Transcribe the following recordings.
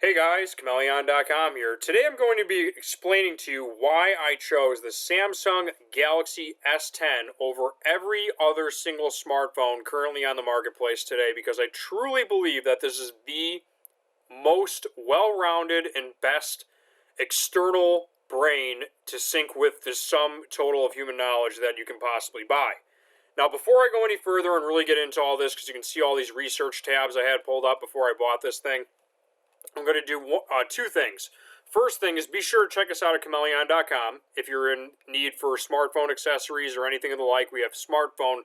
Hey guys, Chmelaeon.com here. Today I'm going to be explaining to you why I chose the Samsung Galaxy S10 over every other single smartphone currently on the marketplace today, because I truly believe that this is the most well-rounded and best external brain to sync with the sum total of human knowledge that you can possibly buy. Now, before I go any further and really get into all this, because you can see all these research tabs I had pulled up before I bought this thing, I'm going to do two things. First thing is, be sure to check us out at Chmelaeon.com. If you're in need for smartphone accessories or anything of the like, we have smartphone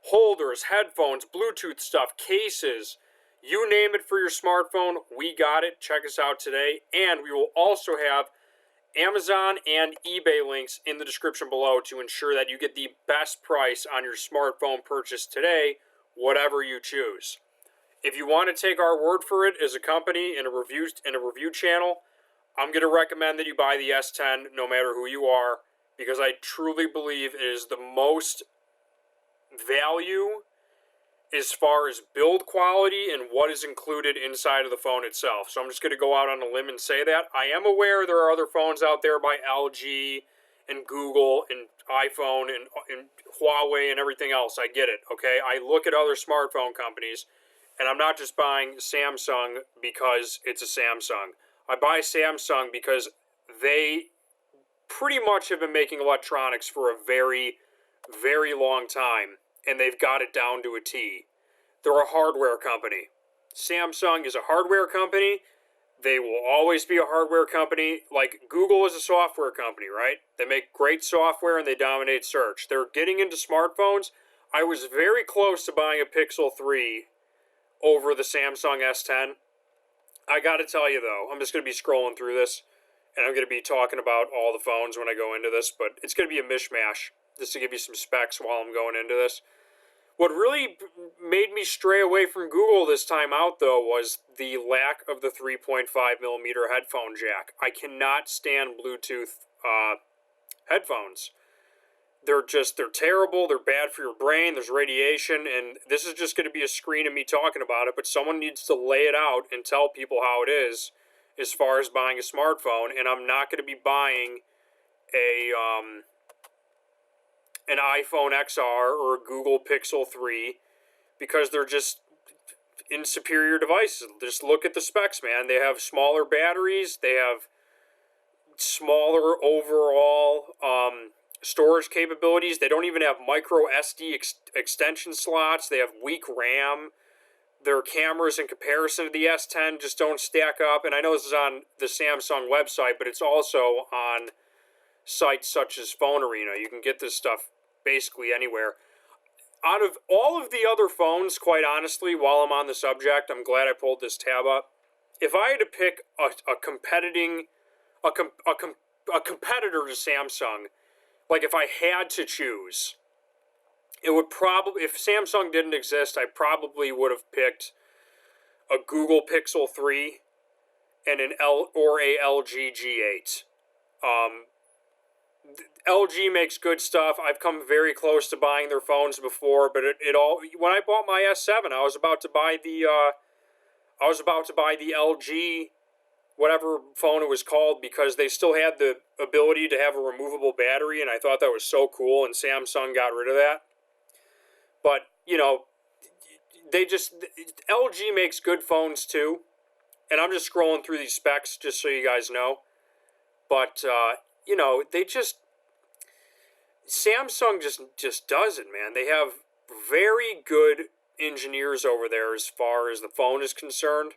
holders, headphones, Bluetooth stuff, cases, you name it for your smartphone, we got it. Check us out today. And we will also have Amazon and eBay links in the description below to ensure that you get the best price on your smartphone purchase today, whatever you choose. If you want to take our word for it as a company in a review channel, I'm going to recommend that you buy the S10 no matter who you are, because I truly believe it is the most value as far as build quality and what is included inside of the phone itself. So I'm just going to go out on a limb and say that. I am aware there are other phones out there by LG and Google and iPhone and Huawei and everything else. I get it, okay? I look at other smartphone companies, and I'm not just buying Samsung because it's a Samsung. I buy Samsung because they pretty much have been making electronics for a very, very long time, and they've got it down to a T. They're a hardware company. Samsung is a hardware company. They will always be a hardware company. Like Google is a software company, right? They make great software and they dominate search. They're getting into smartphones. I was very close to buying a Pixel 3 over the Samsung S10. I gotta tell you though, I'm just gonna be scrolling through this, and I'm gonna be talking about all the phones when I go into this, but it's gonna be a mishmash, just to give you some specs while I'm going into this. What really made me stray away from Google this time out though was the lack of the 3.5mm headphone jack. I cannot stand Bluetooth headphones. They're terrible, they're bad for your brain, there's radiation, and this is just going to be a screen of me talking about it, but someone needs to lay it out and tell people how it is as far as buying a smartphone, and I'm not going to be buying an iPhone XR or a Google Pixel 3 because they're just inferior devices. Just look at the specs, man. They have smaller batteries, they have smaller overall storage capabilities. They don't even have micro SD extension slots. They have weak RAM. Their cameras in comparison to the S10 just don't stack up. And I know this is on the Samsung website, but it's also on sites such as Phone Arena. You can get this stuff basically anywhere. Out of all of the other phones, quite honestly, while I'm on the subject, I'm glad I pulled this tab up. If I had to pick a competitor to Samsung, like if I had to choose, it would probably, if Samsung didn't exist, I probably would have picked a Google Pixel 3 and a LG G8. LG makes good stuff. I've come very close to buying their phones before, but when I bought my S7, I was about to buy the LG whatever phone it was called, because they still had the ability to have a removable battery, and I thought that was so cool, and Samsung got rid of that. But, you know, LG makes good phones too, and I'm just scrolling through these specs just so you guys know. But, you know, Samsung just does it, man. They have very good engineers over there as far as the phone is concerned.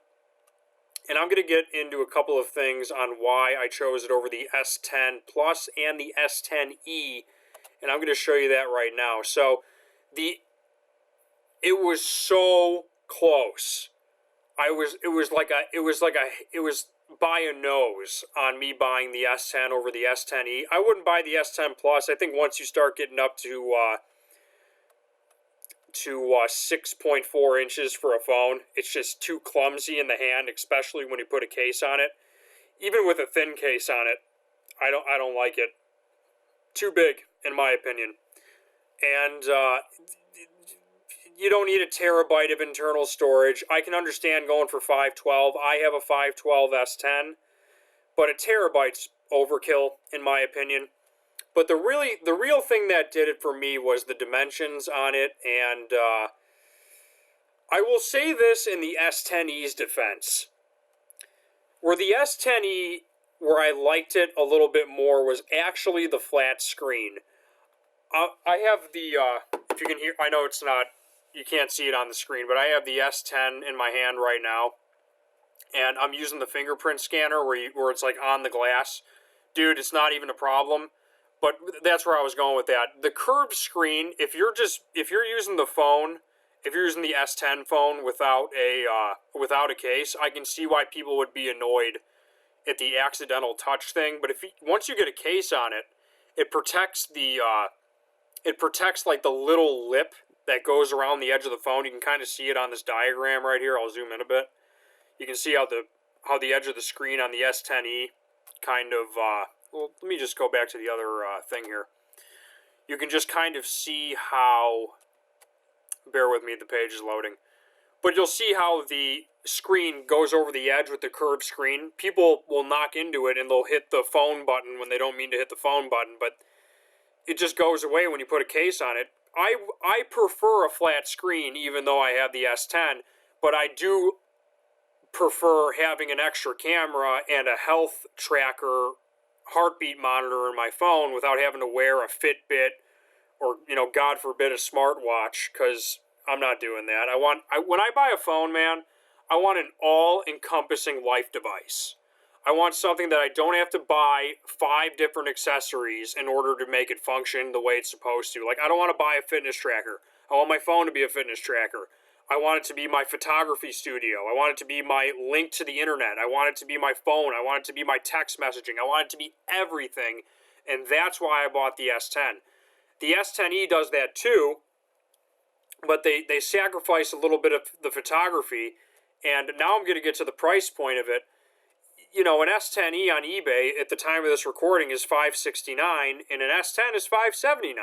And I'm going to get into a couple of things on why I chose it over the S10 Plus and the S10e, and I'm going to show you that right now. So, it was so close. It was by a nose on me buying the S10 over the S10e. I wouldn't buy the S10 Plus. I think once you start getting up to 6.4 inches for a phone, it's just too clumsy in the hand, especially when you put a case on it. Even with a thin case on it, I don't like it. Too big, in my opinion. And you don't need a terabyte of internal storage. I can understand going for 512. I have a 512 S10, but a terabyte's overkill in my opinion. But the real thing that did it for me was the dimensions on it, and I will say this in the S10e's defense. Where the S10e, where I liked it a little bit more, was actually the flat screen. I have the, if you can hear, I know it's not, you can't see it on the screen, but I have the S10 in my hand right now, and I'm using the fingerprint scanner where it's like on the glass. Dude, it's not even a problem, but that's where I was going with that. The curved screen, if you're using the phone, if you're using the S10 phone without a case, I can see why people would be annoyed at the accidental touch thing. But once you get a case on it, it protects like the little lip that goes around the edge of the phone. You can kind of see it on this diagram right here. I'll zoom in a bit. You can see how the edge of the screen on the S10e kind of well, let me just go back to the other thing here. You can just kind of see how. Bear with me, the page is loading. But you'll see how the screen goes over the edge with the curved screen. People will knock into it and they'll hit the phone button when they don't mean to hit the phone button, but it just goes away when you put a case on it. I prefer a flat screen even though I have the S10, but I do prefer having an extra camera and a health tracker heartbeat monitor in my phone without having to wear a Fitbit or, God forbid, a smartwatch, because I'm not doing that. When I buy a phone, man, I want an all-encompassing life device. I want something that I don't have to buy 5 different accessories in order to make it function the way it's supposed to. Like, I don't want to buy a fitness tracker. I want my phone to be a fitness tracker. I want it to be my photography studio. I want it to be my link to the internet. I want it to be my phone. I want it to be my text messaging. I want it to be everything, and that's why I bought the S10. The S10e does that too, but they sacrifice a little bit of the photography, and now I'm going to get to the price point of it. An S10e on eBay at the time of this recording is $569, and an S10 is $579.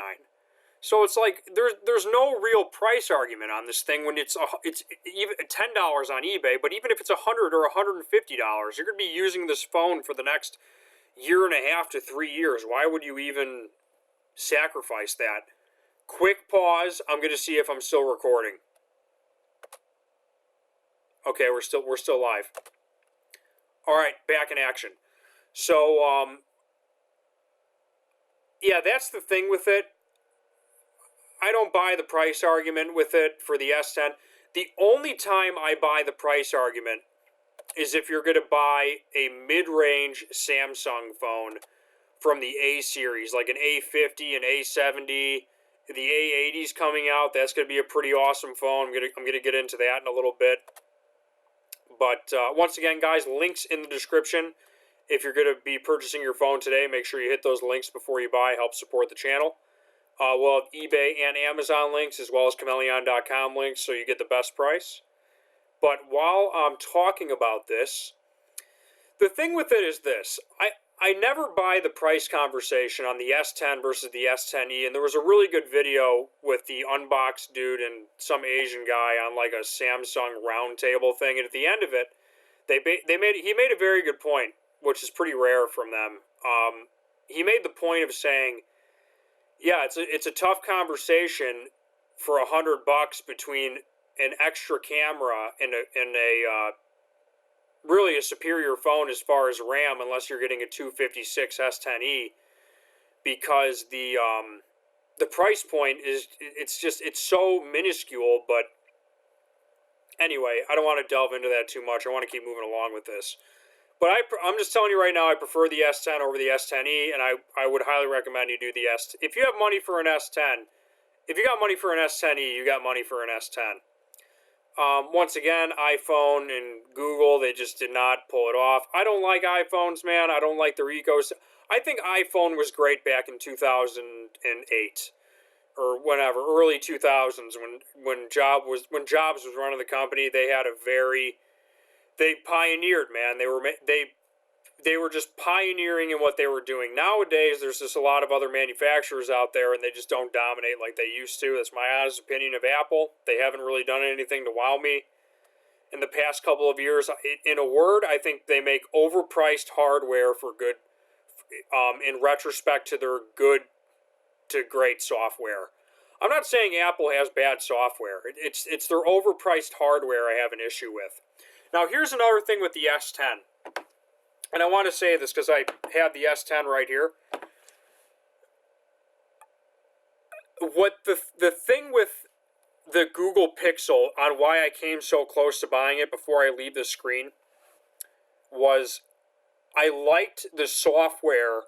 So it's like there's no real price argument on this thing when it's even $10 on eBay, but even if it's $100 or $150, you're going to be using this phone for the next year and a half to 3 years. Why would you even sacrifice that? Quick pause. I'm going to see if I'm still recording. Okay, we're still live. All right, back in action. So yeah, that's the thing with it. I don't buy the price argument with it for the S10. The only time I buy the price argument is if you're going to buy a mid-range Samsung phone from the A series, like an A50, an A70, the A80's coming out. That's going to be a pretty awesome phone. I'm gonna get into that in a little bit. But once again, guys, links in the description. If you're going to be purchasing your phone today, make sure you hit those links before you buy. Help support the channel. We'll have eBay and Amazon links as well as Chmelaeon.com links so you get the best price. But while I'm talking about this, the thing with it is this. I never buy the price conversation on the S10 versus the S10e, and there was a really good video with the unboxed dude and some Asian guy on like a Samsung roundtable thing, and at the end of it, he made a very good point, which is pretty rare from them. He made the point of saying, yeah, it's a tough conversation for $100 between an extra camera and a really a superior phone as far as RAM, unless you're getting a 256 S10e, because the price point is it's so minuscule. But anyway, I don't want to delve into that too much. I want to keep moving along with this. But I'm just telling you right now, I prefer the S10 over the S10e, and I would highly recommend you do the S10. If you have money for an S10, if you got money for an S10e, you got money for an S10. Once again, iPhone and Google, they just did not pull it off. I don't like iPhones, man. I don't like their ecosystem. I think iPhone was great back in 2008 or whenever, early 2000s, when Jobs was running the company. They pioneered, man. they were just pioneering in what they were doing. Nowadays, there's just a lot of other manufacturers out there, and they just don't dominate like they used to. That's my honest opinion of Apple. They haven't really done anything to wow me in the past couple of years. In a word, I think they make overpriced hardware for good, in retrospect to their good to great software. I'm not saying Apple has bad software. It's their overpriced hardware I have an issue with. Now, here's another thing with the S10. And I want to say this because I have the S10 right here. What the thing with the Google Pixel, on why I came so close to buying it before I leave the screen, was I liked the software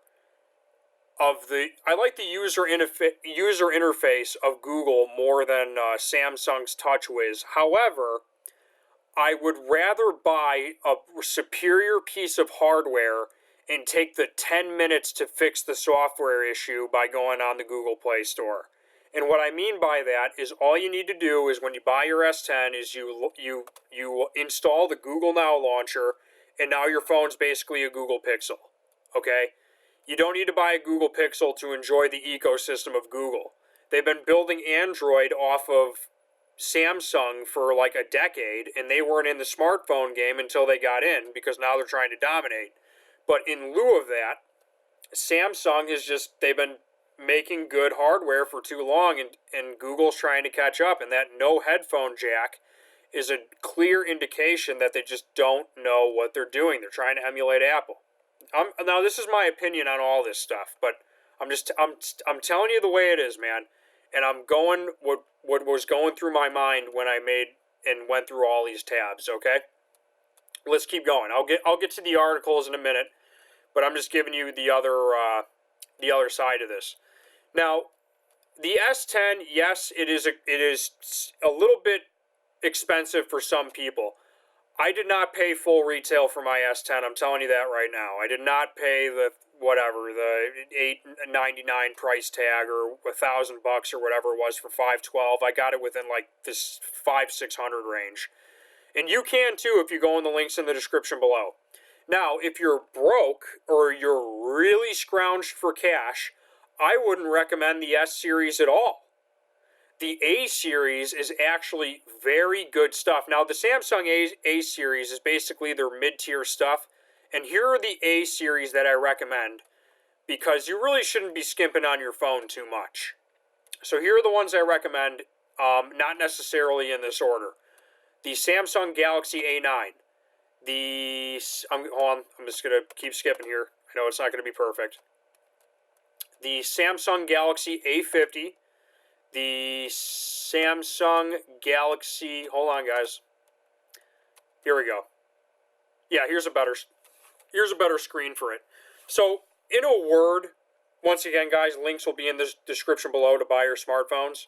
of I like the user interface of Google more than Samsung's TouchWiz. However, I would rather buy a superior piece of hardware and take the 10 minutes to fix the software issue by going on the Google Play Store. And what I mean by that is all you need to do is when you buy your S10 is you install the Google Now launcher, and now your phone's basically a Google Pixel. Okay? You don't need to buy a Google Pixel to enjoy the ecosystem of Google. They've been building Android off of Samsung for like a decade, and they weren't in the smartphone game until they got in, because now they're trying to dominate. But in lieu of that, Samsung they've been making good hardware for too long, and Google's trying to catch up, and that no headphone jack is a clear indication that they just don't know what they're doing. They're trying to emulate Apple. Now, this is my opinion on all this stuff, but I'm telling you the way it is, man. And I'm going what was going through my mind when I made and went through all these tabs. Okay, let's keep going. I'll get to the articles in a minute, but I'm just giving you the other side of this. Now, the S10, yes, it is a little bit expensive for some people. I did not pay full retail for my S10. I'm telling you that right now. I did not pay the $8.99 price tag or $1,000 or whatever it was for 512. I got it within like this 500-600 range, and you can too if you go in the links in the description below. Now, if you're broke or you're really scrounged for cash, I wouldn't recommend the S series at all. The A series is actually very good stuff. Now, the Samsung A series is basically their mid-tier stuff. And here are the A series that I recommend, because you really shouldn't be skimping on your phone too much. So here are the ones I recommend, not necessarily in this order. The Samsung Galaxy A9. Hold on, I'm just going to keep skipping here. I know it's not going to be perfect. The Samsung Galaxy A50. The Samsung Galaxy, hold on guys, here we go. Yeah, here's a better screen for it. So, in a word, once again guys, links will be in the description below to buy your smartphones.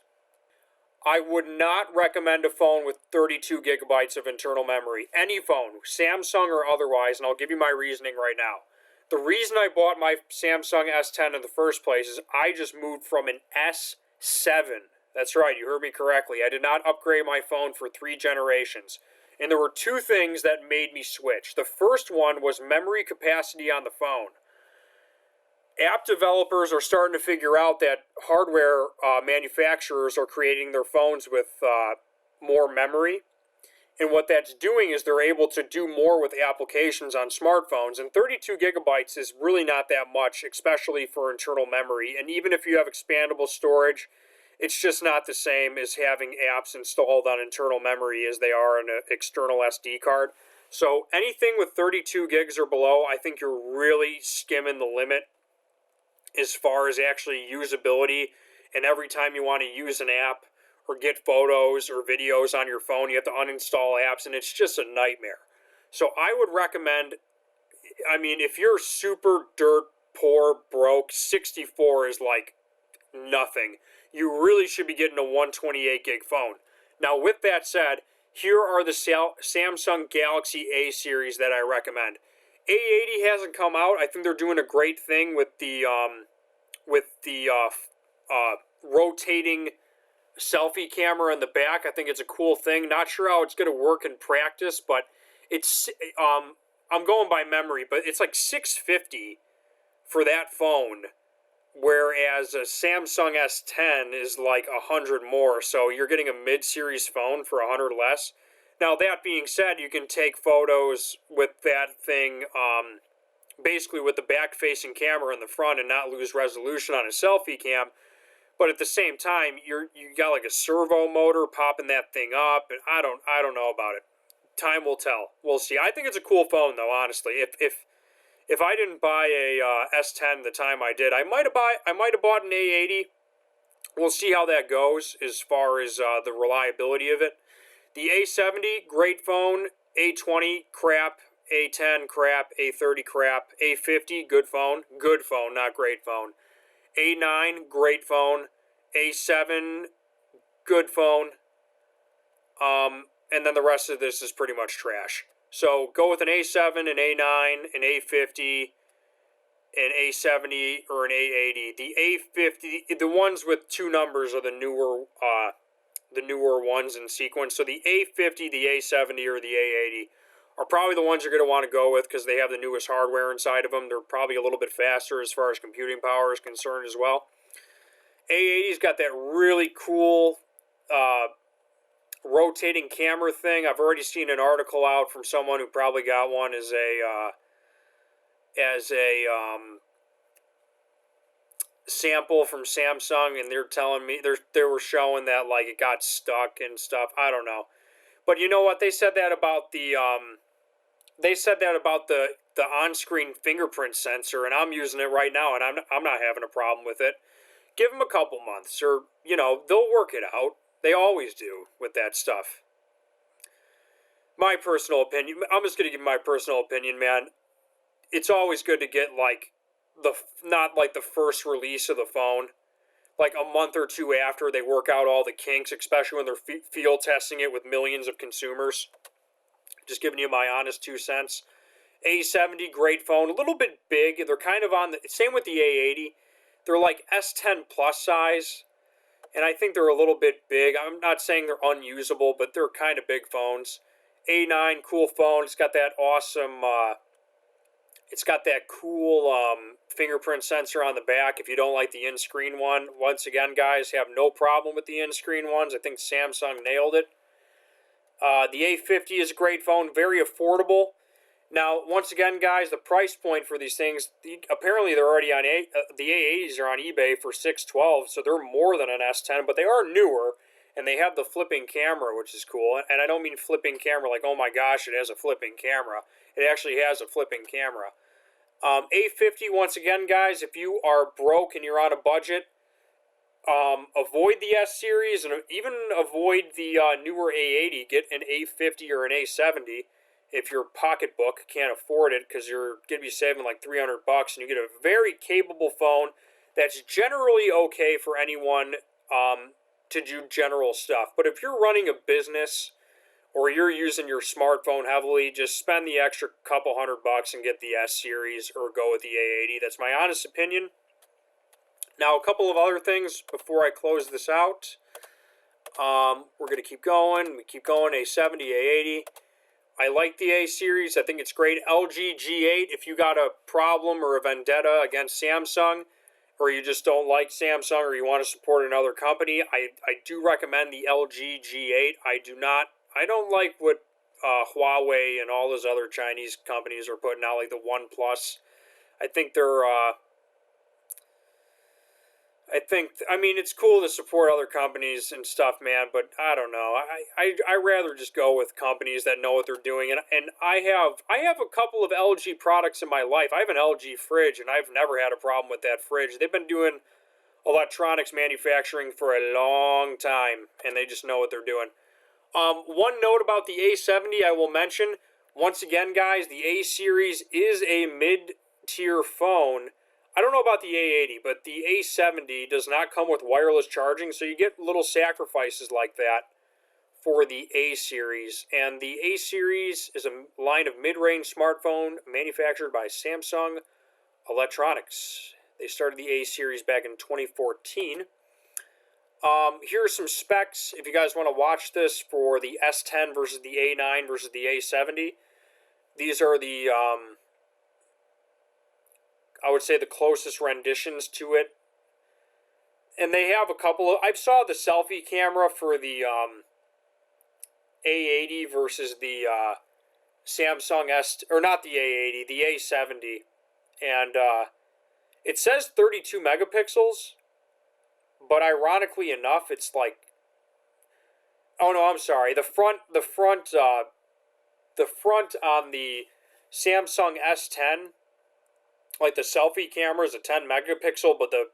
I would not recommend a phone with 32 gigabytes of internal memory. Any phone, Samsung or otherwise, and I'll give you my reasoning right now. The reason I bought my Samsung S10 in the first place is I just moved from an S7. That's right, you heard me correctly. I did not upgrade my phone for 3 generations. And there were 2 things that made me switch. The first one was memory capacity on the phone. App developers are starting to figure out that hardware manufacturers are creating their phones with more memory. And what that's doing is they're able to do more with applications on smartphones. And 32 gigabytes is really not that much, especially for internal memory. And even if you have expandable storage, it's just not the same as having apps installed on internal memory as they are on an external SD card. So anything with 32 gigs or below, I think you're really skimming the limit as far as actually usability. And every time you want to use an app or get photos or videos on your phone, you have to uninstall apps, and it's just a nightmare. So I would recommend, I mean, if you're super dirt poor, broke, 64 is like nothing. You really should be getting a 128 gig phone. Now, with that said, here are the Samsung Galaxy A series that I recommend. A80 hasn't come out. I think they're doing a great thing with the rotating selfie camera in the back. I think it's a cool thing. Not sure how it's going to work in practice, but it's I'm going by memory, but it's like $650 for that phone, whereas a Samsung S10 is like $100 more. So you're getting a mid-series phone for $100 less. Now that being said, you can take photos with that thing, basically with the back-facing camera in the front and not lose resolution on a selfie cam. But at the same time, you got like a servo motor popping that thing up, and I don't know about it. Time will tell. We'll see. I think it's a cool phone though, honestly. If I didn't buy a S10 the time I did, I might have bought an A80. We'll see how that goes as far as the reliability of it. The A70, great phone. A20, crap. A10, crap. A30, crap. A50, good phone. Good phone, not great phone. A9, great phone. A7, good phone. And then the rest of this is pretty much trash. So go with an A7, an A9, an A50, an A70, or an A80. The A50, the ones with two numbers are the newer ones in sequence. So the A50, the A70, or the A80 are probably the ones you're going to want to go with because they have the newest hardware inside of them. They're probably a little bit faster as far as computing power is concerned as well. A80's got that really cool rotating camera thing. I've already seen an article out from someone who probably got one as a sample from Samsung, and they're telling me they were showing that like it got stuck and stuff. I don't know, but you know what? They said that about the on-screen fingerprint sensor, and I'm using it right now, and I'm not having a problem with it. Give them a couple months, or they'll work it out. They always do with that stuff. My personal opinion, I'm just going to give my personal opinion, man. It's always good to get not like the first release of the phone, like a month or two after they work out all the kinks, especially when they're field testing it with millions of consumers. Just giving you my honest 2 cents. A70, great phone, a little bit big. They're kind of on the same with the A80. They're like S10 plus size. And I think they're a little bit big. I'm not saying they're unusable, but they're kind of big phones. A9, cool phone. It's got that awesome, cool fingerprint sensor on the back. If you don't like the in-screen one, once again, guys, have no problem with the in-screen ones. I think Samsung nailed it. The A50 is a great phone, very affordable. Now, once again, guys, the price point for these things, apparently they're already on the A80s are on eBay for $612, so they're more than an S10, but they are newer, and they have the flipping camera, which is cool. And I don't mean flipping camera like, oh my gosh, it has a flipping camera. It actually has a flipping camera. A50, once again, guys, if you are broke and you're on a budget, avoid the S series and even avoid the newer A80. Get an A50 or an A70 if your pocketbook can't afford it, because you're going to be saving like $300 and you get a very capable phone that's generally okay for anyone to do general stuff. But if you're running a business or you're using your smartphone heavily, just spend the extra couple $100 and get the S series or go with the A80. That's my honest opinion. Now, a couple of other things before I close this out. We're going to keep going. We keep going. A70, A80. I like the A series. I think it's great. LG G8, if you got a problem or a vendetta against Samsung, or you just don't like Samsung, or you want to support another company, I do recommend the LG G8. I don't like what Huawei and all those other Chinese companies are putting out, like the OnePlus. I mean, it's cool to support other companies and stuff, man, but I don't know. I rather just go with companies that know what they're doing. And I have a couple of LG products in my life. I have an LG fridge, and I've never had a problem with that fridge. They've been doing electronics manufacturing for a long time, and they just know what they're doing. One note about the A70 I will mention. Once again, guys, the A series is a mid-tier phone. I don't know about the A80, but the A70 does not come with wireless charging, so you get little sacrifices like that for the A series. And the A series is a line of mid-range smartphone manufactured by Samsung Electronics. They started the A series back in 2014. Here are some specs if you guys want to watch this for the S10 versus the A9 versus the A70. these are the, I would say the closest renditions to it. And they have a couple of, I saw the selfie camera for the A80 versus the Samsung S, or not the A80, the A70. And it says 32 megapixels, but ironically enough, it's like, oh no, I'm sorry. The front on the Samsung S10, like the selfie camera is a 10 megapixel, but the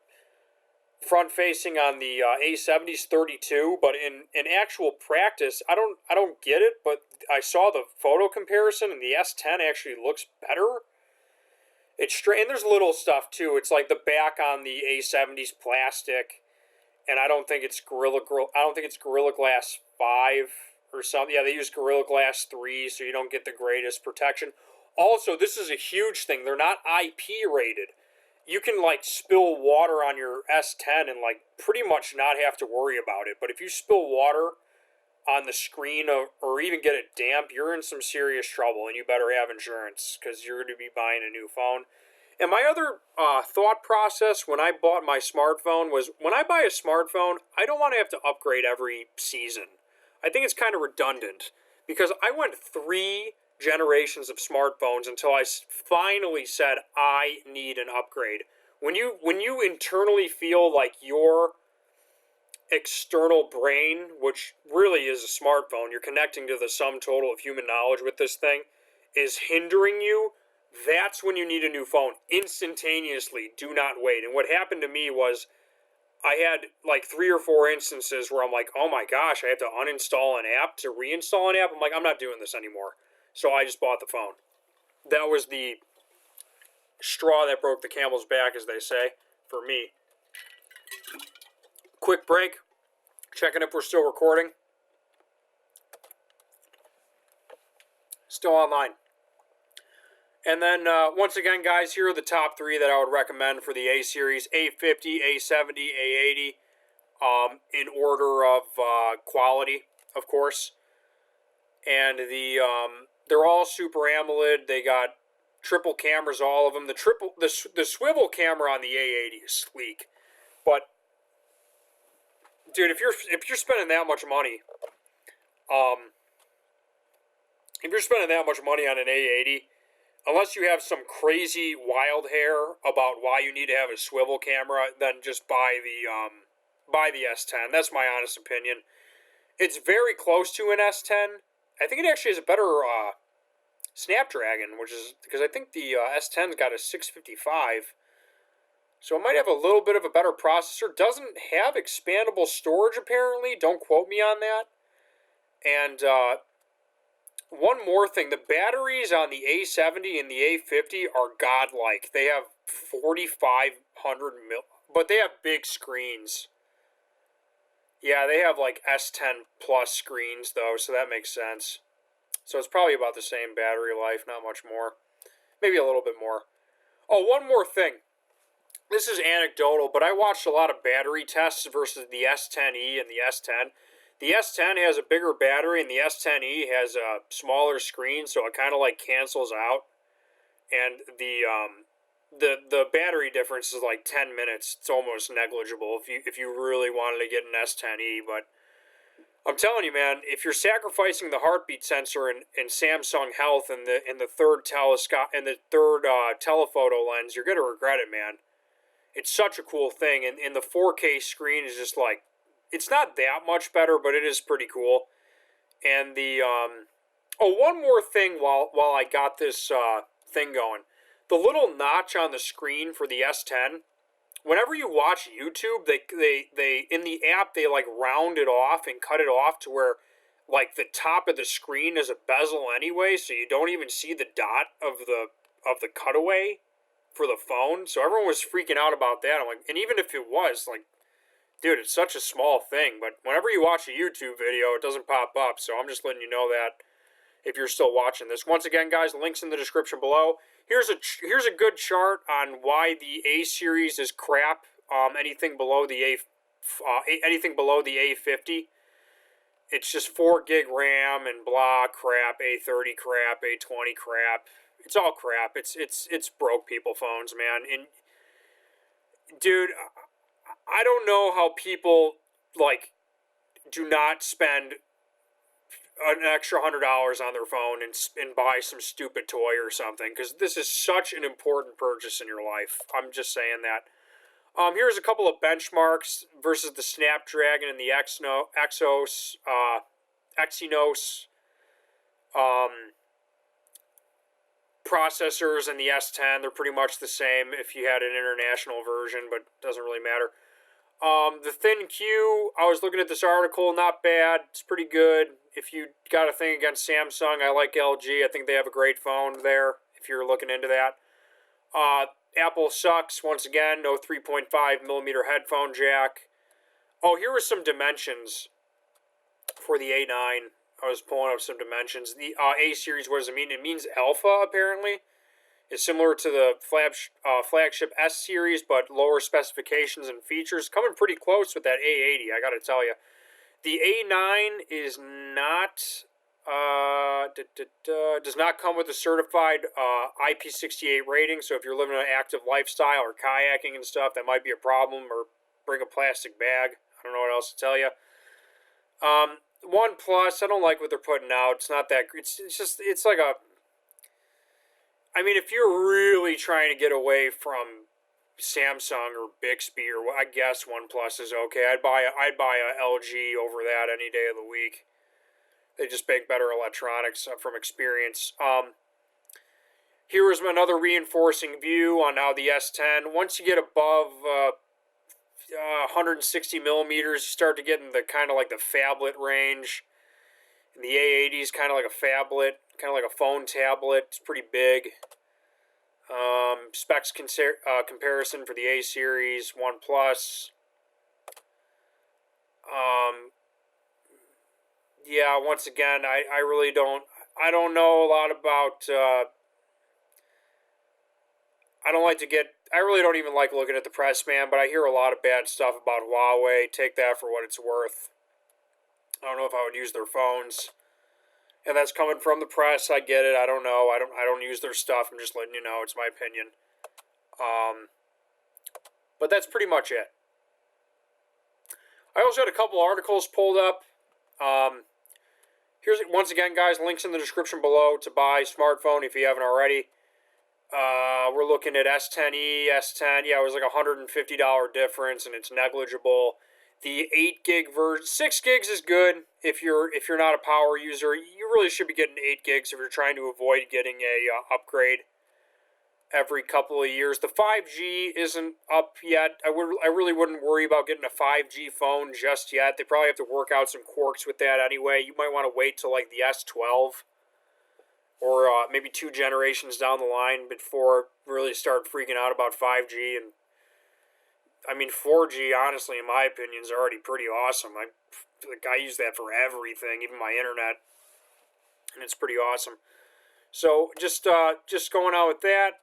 front facing on the A70 is 32. But in actual practice, I don't get it. But I saw the photo comparison, and the S10 actually looks better. It's straight, and there's little stuff too. It's like the back on the A70's plastic, and I don't think it's Gorilla Glass 5 or something. Yeah, they use Gorilla Glass 3, so you don't get the greatest protection. Also, this is a huge thing. They're not IP rated. You can like spill water on your S10 and like pretty much not have to worry about it. But if you spill water on the screen or even get it damp, you're in some serious trouble, and you better have insurance because you're going to be buying a new phone. And my other thought process when I bought my smartphone was, when I buy a smartphone, I don't want to have to upgrade every season. I think it's kind of redundant because I went 3 generations of smartphones until I finally said I need an upgrade. When you internally feel like your external brain, which really is a smartphone, you're connecting to the sum total of human knowledge with this thing, is hindering you, that's when you need a new phone. Instantaneously. Do not wait. And what happened to me was I had like 3 or 4 instances where I'm like, oh my gosh, I have to uninstall an app to reinstall an app. I'm like, I'm not doing this anymore. So I just bought the phone. That was the straw that broke the camel's back, as they say, for me. Quick break. Checking if we're still recording. Still online. And then, once again, guys, here are the top 3 that I would recommend for the A-series. A50, A70, A80, in order of quality, of course. And they're all Super AMOLED. They got triple cameras, all of them. The swivel camera on the A80 is sleek. But, dude, if you're spending that much money, on an A80, unless you have some crazy wild hair about why you need to have a swivel camera, then just buy the S10. That's my honest opinion. It's very close to an S10. I think it actually has a better Snapdragon, which is because I think the S10's got a 655. So it might have a little bit of a better processor. Doesn't have expandable storage apparently. Don't quote me on that. And one more thing, the batteries on the A70 and the A50 are godlike. They have 4,500 but they have big screens. Yeah, they have like S10 plus screens though, so that makes sense. So it's probably about the same battery life, not much more. Maybe a little bit more. Oh, one more thing. This is anecdotal, but I watched a lot of battery tests versus the S10e and the S10. The S10 has a bigger battery, and the S10e has a smaller screen, so it kind of like cancels out. And the battery difference is like 10 minutes. It's almost negligible if you really wanted to get an S10e. But I'm telling you, man, if you're sacrificing the heartbeat sensor in Samsung Health and the third telescope and the third telephoto lens, you're gonna regret it, man. It's such a cool thing, and the 4K screen is just like, it's not that much better, but it is pretty cool. And the one more thing while I got this thing going, the little notch on the screen for the S10. Whenever you watch YouTube, they in the app they like round it off and cut it off to where like the top of the screen is a bezel anyway, so you don't even see the dot of the cutaway for the phone. So everyone was freaking out about that. I'm like, and even if it was, like, dude, it's such a small thing. But whenever you watch a YouTube video, it doesn't pop up. So I'm just letting you know that if you're still watching this. Once again, guys, links in the description below. Here's a good chart on why the A series is crap. Anything below the A50 it's just 4 gig RAM and blah crap, A30 crap, A20 crap. It's all crap. It's broke people phones, man. And dude, I don't know how people like do not spend an extra $100 on their phone and buy some stupid toy or something, because this is such an important purchase in your life. I'm just saying that. Here's a couple of benchmarks versus the Snapdragon and the Exynos processors and the S10. They're pretty much the same if you had an international version, but it doesn't really matter. The Thin Q, I was looking at this article, not bad. It's pretty good. If you got a thing against Samsung, I like LG. I think they have a great phone there, if you're looking into that. Apple sucks, once again. No 3.5mm headphone jack. Oh, here were some dimensions for the A9. I was pulling up some dimensions. The A series, what does it mean? It means alpha, apparently. It's similar to the flagship S series, but lower specifications and features. Coming pretty close with that A80, I gotta tell you. The A9 is not, does not come with a certified IP68 rating, so if you're living an active lifestyle or kayaking and stuff, that might be a problem, or bring a plastic bag. I don't know what else to tell you. OnePlus, I don't like what they're putting out. It's not that, it's like a, I mean, if you're really trying to get away from Samsung or Bixby, or I guess OnePlus is okay. I'd buy a LG over that any day of the week. They just make better electronics from experience. Here is another reinforcing view on how the S10. Once you get above 160 millimeters, you start to get in the kind of like the phablet range. And the A80 is kind of like a phablet, kind of like a phone tablet. It's pretty big. Specs comparison for the A series, OnePlus. Yeah, once again, I really don't know a lot about, I really don't even like looking at the press, man, but I hear a lot of bad stuff about Huawei. Take that for what it's worth. I don't know if I would use their phones. And that's coming from the press. I get it. I don't know. I don't use their stuff. I'm just letting you know. It's my opinion. But that's pretty much it. I also had a couple articles pulled up. Here's, once again, guys, links in the description below to buy smartphone if you haven't already. We're looking at S10e, S10. Yeah, it was like a $150 difference, and it's negligible. The 8 gig version, 6 gigs is good if you're not a power user. You really should be getting 8 gigs if you're trying to avoid getting a upgrade every couple of years. The 5G isn't up yet. I really wouldn't worry about getting a 5G phone just yet. They probably have to work out some quirks with that anyway. You might want to wait till like the S12 or maybe 2 generations down the line before really start freaking out about 5G. And I mean, 4G, honestly, in my opinion, is already pretty awesome. I use that for everything, even my internet, and it's pretty awesome. So just going on with that.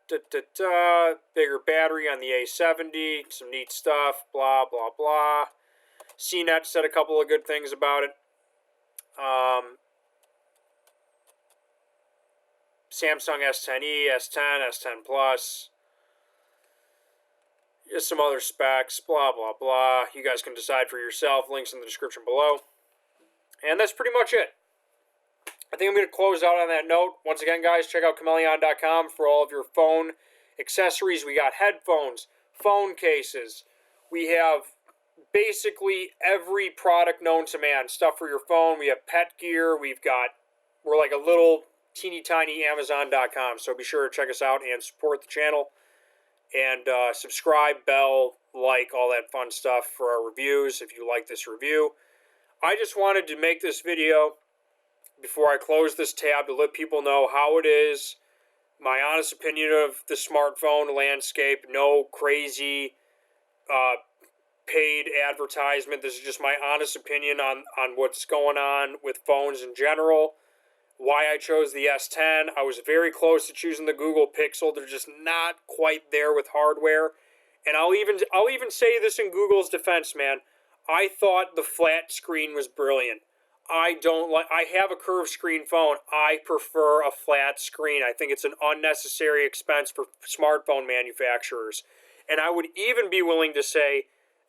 Bigger battery on the A70, some neat stuff. Blah blah blah. CNET said a couple of good things about it. Samsung S10e, S10, S10 Plus. Just some other specs, blah, blah, blah. You guys can decide for yourself. Links in the description below. And that's pretty much it. I think I'm going to close out on that note. Once again, guys, check out Chmelaeon.com for all of your phone accessories. We got headphones, phone cases. We have basically every product known to man. Stuff for your phone. We have pet gear. We're like a little teeny tiny Amazon.com. So be sure to check us out and support the channel. And subscribe, bell, like, all that fun stuff for our reviews if you like this review. I just wanted to make this video before I close this tab to let people know how it is, my honest opinion of the smartphone landscape. No crazy paid advertisement. This is just my honest opinion on what's going on with phones in general. Why I chose the S10. I was very close to choosing the Google Pixel. They're just not quite there with hardware. And I'll even say this in Google's defense, man. I thought the flat screen was brilliant. I don't like. I have a curved screen phone. I prefer a flat screen. I think it's an unnecessary expense for smartphone manufacturers. And I would even be willing to say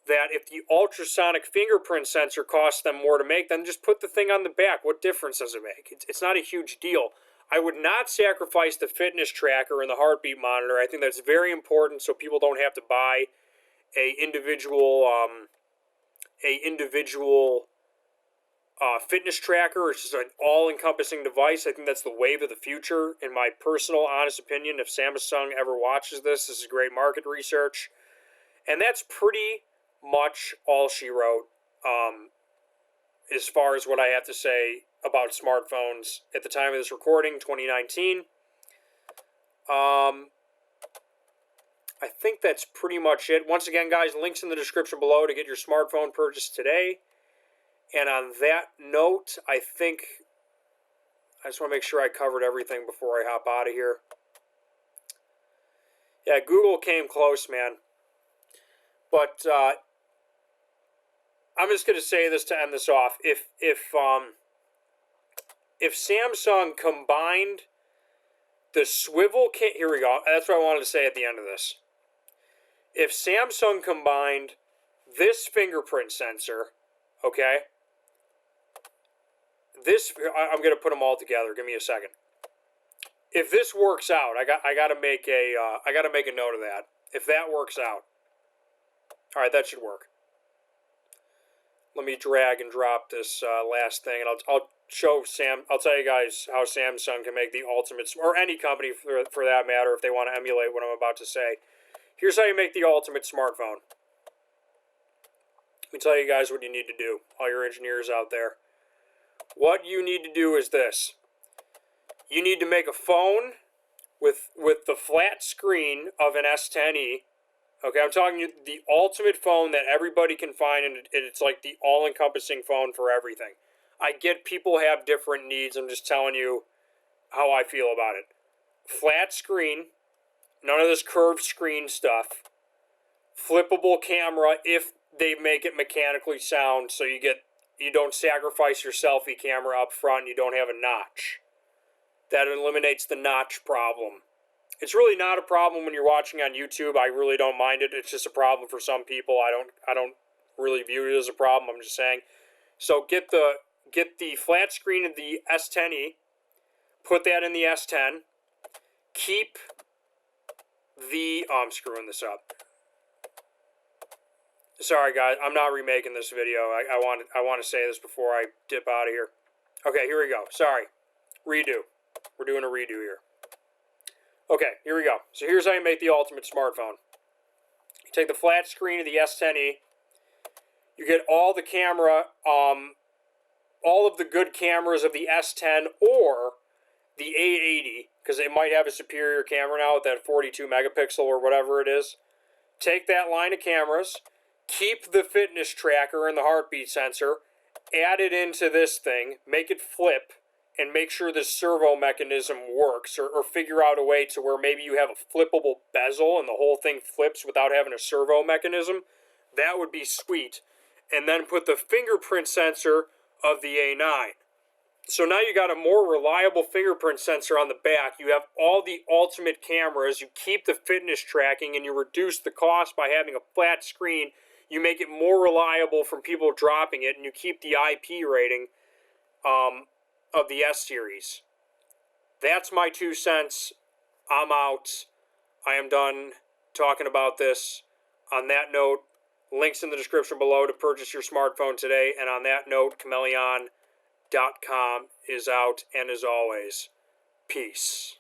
that if the ultrasonic fingerprint sensor costs them more to make, then just put the thing on the back. What difference does it make? It's not a huge deal. I would not sacrifice the fitness tracker and the heartbeat monitor. I think that's very important so people don't have to buy a individual fitness tracker. It's just an all-encompassing device. I think that's the wave of the future, in my personal, honest opinion. If Samsung ever watches this, this is great market research. And that's pretty much all she wrote as far as what I have to say about smartphones at the time of this recording, 2019. I think that's pretty much it. Once again, guys, links in the description below to get your smartphone purchase today. And on that note, I think I just want to make sure I covered everything before I hop out of here. Yeah, Google came close, man. But I'm just going to say this to end this off. If Samsung combined the swivel here we go. That's what I wanted to say at the end of this. If Samsung combined this fingerprint sensor, okay, I'm going to put them all together. Give me a second. If this works out, I got to make a note of that. If that works out, all right, that should work. Let me drag and drop this last thing, and I'll tell you guys how Samsung can make the ultimate, or any company for that matter, if they want to emulate what I'm about to say. Here's how you make the ultimate smartphone. Let me tell you guys what you need to do, all your engineers out there. What you need to do is this. You need to make a phone with the flat screen of an S10e. Okay, I'm talking you the ultimate phone that everybody can find, and it's like the all-encompassing phone for everything. I get people have different needs. I'm just telling you how I feel about it. Flat screen, none of this curved screen stuff. Flippable camera if they make it mechanically sound, so you don't sacrifice your selfie camera up front and you don't have a notch. That eliminates the notch problem. It's really not a problem when you're watching on YouTube. I really don't mind it. It's just a problem for some people. I don't really view it as a problem. I'm just saying. So get the flat screen of the S10e. Put that in the S10. Keep the I'm screwing this up. Sorry guys, I'm not remaking this video. I want to say this before I dip out of here. Okay, here we go. Sorry. Redo. We're doing a redo here. Okay, here we go. So here's how you make the ultimate smartphone. You take the flat screen of the S10e. You get all the camera, all of the good cameras of the S10 or the A80, because they might have a superior camera now with that 42 megapixel or whatever it is. Take that line of cameras, keep the fitness tracker and the heartbeat sensor, add it into this thing, make it flip, and make sure the servo mechanism works, or figure out a way to where maybe you have a flippable bezel and the whole thing flips without having a servo mechanism. That would be sweet. And then put the fingerprint sensor of the A9. So now you got a more reliable fingerprint sensor on the back. You have all the ultimate cameras. You keep the fitness tracking, and you reduce the cost by having a flat screen. You make it more reliable from people dropping it, and you keep the IP rating of the S series. That's my 2 cents. I'm out. I am done talking about this. On that note, links in the description below to purchase your smartphone today. And on that note, Chmelaeon.com is out. And as always, peace.